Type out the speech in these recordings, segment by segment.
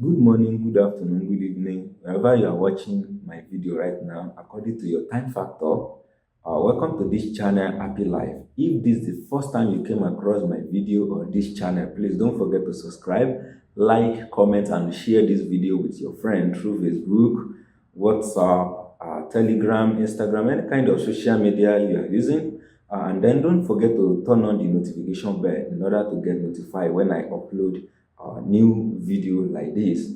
Good morning, good afternoon, good evening, wherever you are watching my video right now, according to your time factor. Welcome to this channel, Happy Life. If this is the first time you came across my video or this channel, please don't forget to subscribe, like, comment, and share this video with your friend through Facebook, WhatsApp, Telegram, Instagram, any kind of social media you are using. And then don't forget to turn on the notification bell in order to get notified when I upload new video like this.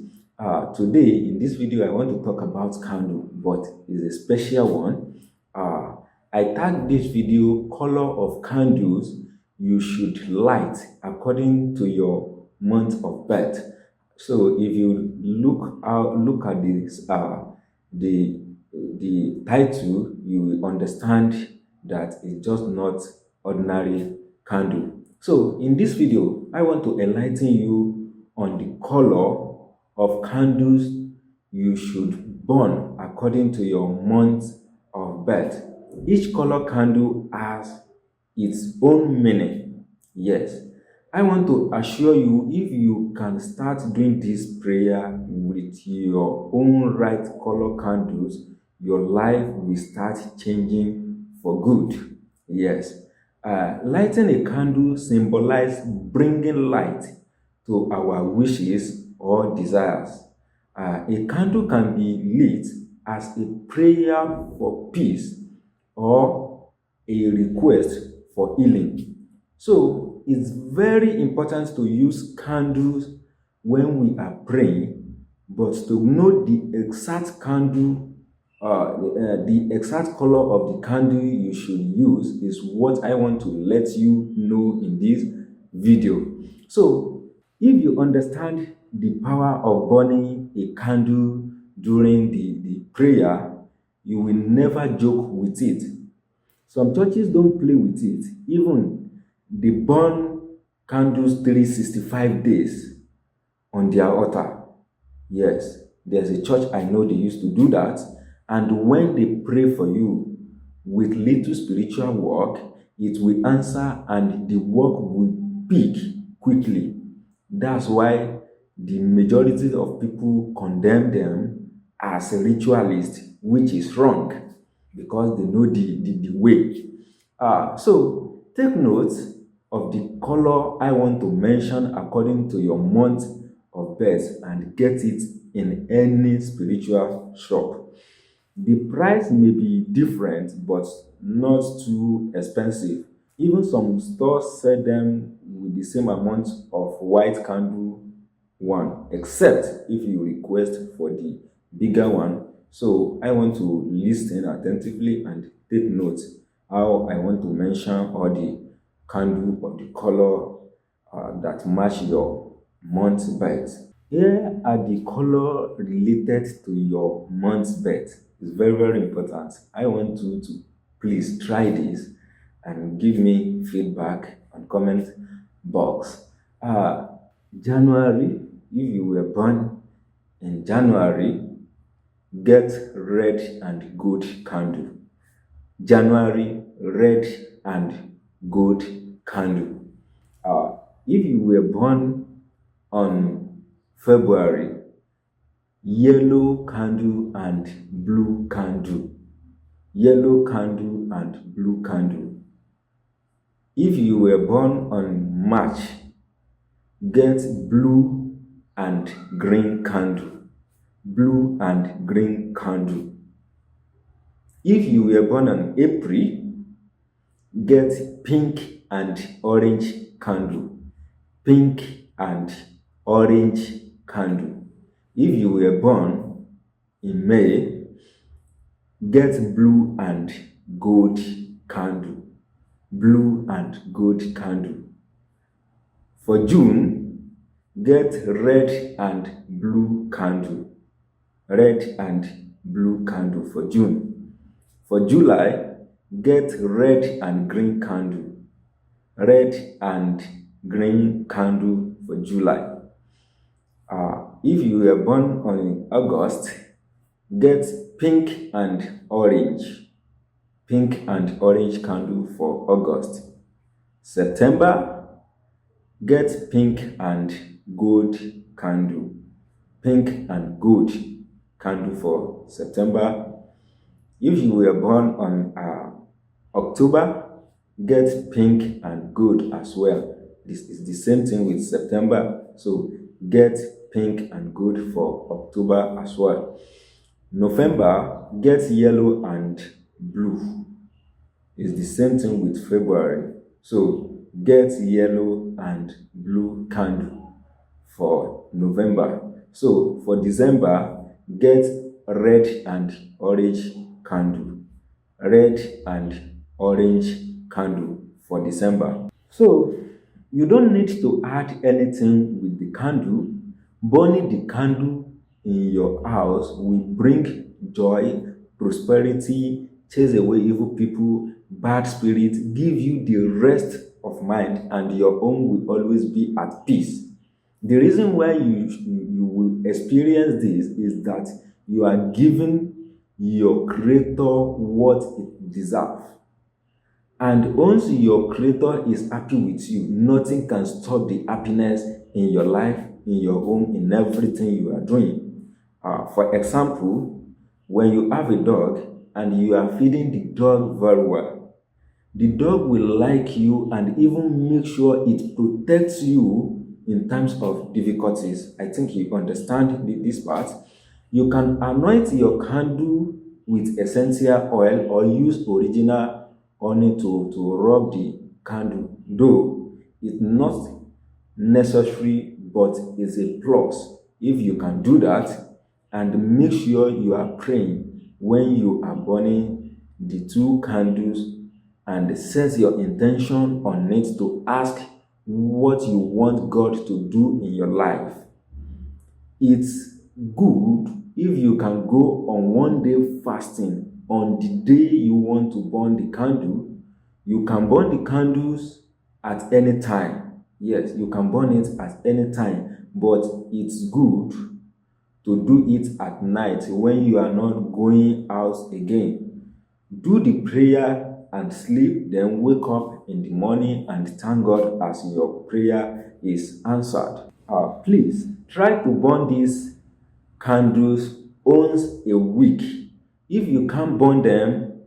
Today in this video I want to talk about candle, but it's a special one. I tag this video color of candles you should light according to your month of birth. So if you look at this the title, you will understand that it's just not ordinary candle. So in this video, I want to enlighten you on the color of candles you should burn according to your month of birth. Each color candle has its own meaning. Yes, I want to assure you, if you can start doing this prayer with your own right color candles, your life will start changing for good. Yes. Lighting a candle symbolizes bringing light to our wishes or desires. A candle can be lit as a prayer for peace or a request for healing. So it's very important to use candles when we are praying, but to know the exact candle, the exact color of the candle you should use is what I want to let you know in this video. So if you understand the power of burning a candle during the prayer, you will never joke with it. Some churches don't play with it. Even they burn candles 365 days on their altar. Yes, there's a church I know they used to do that. And when they pray for you with little spiritual work, it will answer and the work will peak quickly. That's why the majority of people condemn them as ritualists, which is wrong because they know the way. So take note of the color I want to mention according to your month of birth and get it in any spiritual shop. The price may be different, but not too expensive. Even some stores sell them with the same amount of white candle one, except if you request for the bigger one. So I want to listen attentively and take note how I want to mention all the candle or the color that match your month's birth. Here are the color related to your month's birth. It's very important. I want you to please try this and give me feedback on comment box. Uh, January, if you were born in January, get red and gold candle. January, red and gold candle. If you were born on February, yellow candle and blue candle. Yellow candle and blue candle. If you were born on March, get blue and green candle. Blue and green candle. If you were born on April, get pink and orange candle. Pink and orange candle. If you were born in May, get blue and gold candle. Blue and gold candle. For June, get red and blue candle. Red and blue candle for June. For July, get red and green candle. Red and green candle for July. If you were born on August, get pink and orange. Pink and orange candle for August. September, get pink and gold candle. pink and gold candle for September. If you were born on October, get pink and gold as well. This is the same thing with September, so get pink and gold for October as well. November, get yellow and blue. It's the same thing with February, so get yellow and blue candle for November. So for December, get red and orange candle. Red and orange candle for December. So you don't need to add anything with the candle. Burning the candle in your house will bring joy, prosperity, chase away evil people, bad spirits, give you the rest of mind, and your home will always be at peace. The reason why you will experience this is that you are giving your creator what it deserves. And once your creator is happy with you, nothing can stop the happiness in your life, in your home, in everything you are doing. For example, when you have a dog and you are feeding the dog very well, the dog will like you and even make sure it protects you in times of difficulties. I think you understand this part. You can anoint your candle with essential oil or use original honey to rub the candle, though it's not necessary, but it's a plus if you can do that. And make sure you are praying when you are burning the two candles, and set your intention on it to ask what you want God to do in your life. It's good if you can go on 1 day fasting on the day you want to burn the candle. You can burn the candles at any time. Yes, you can burn it at any time, but it's good to do it at night when you are not going out again. Do the prayer and sleep, then wake up in the morning and thank God as your prayer is answered. Please try to burn these candles once a week. If you can't burn them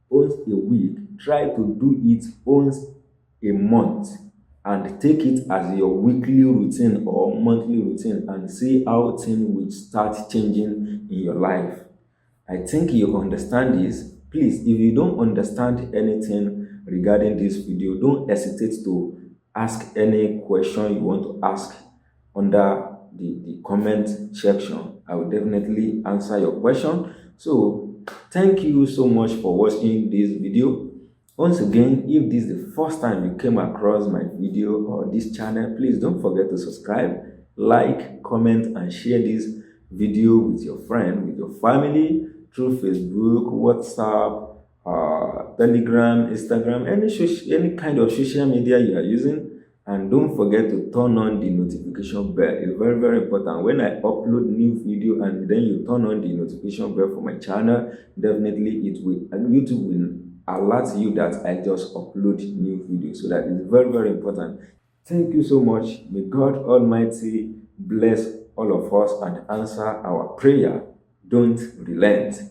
once a week, try to do it once a month and take it as your weekly routine or monthly routine and see how things will start changing in your life. I think you understand this. Please, if you don't understand anything regarding this video, don't hesitate to ask any question you want to ask under the comment section. I will definitely answer your question. So thank you so much for watching this video. Once again, if this is the first time you came across my video or this channel, please don't forget to subscribe, like, comment, and share this video with your friend, with your family, through Facebook, WhatsApp, Telegram, Instagram, any kind of social media you are using. And don't forget to turn on the notification bell. It's very, very important. When I upload new video and then you turn on the notification bell for my channel, definitely YouTube will alert you that I just upload new videos. So that is very, very important. Thank you so much. May God Almighty bless all of us and answer our prayer. Don't relent.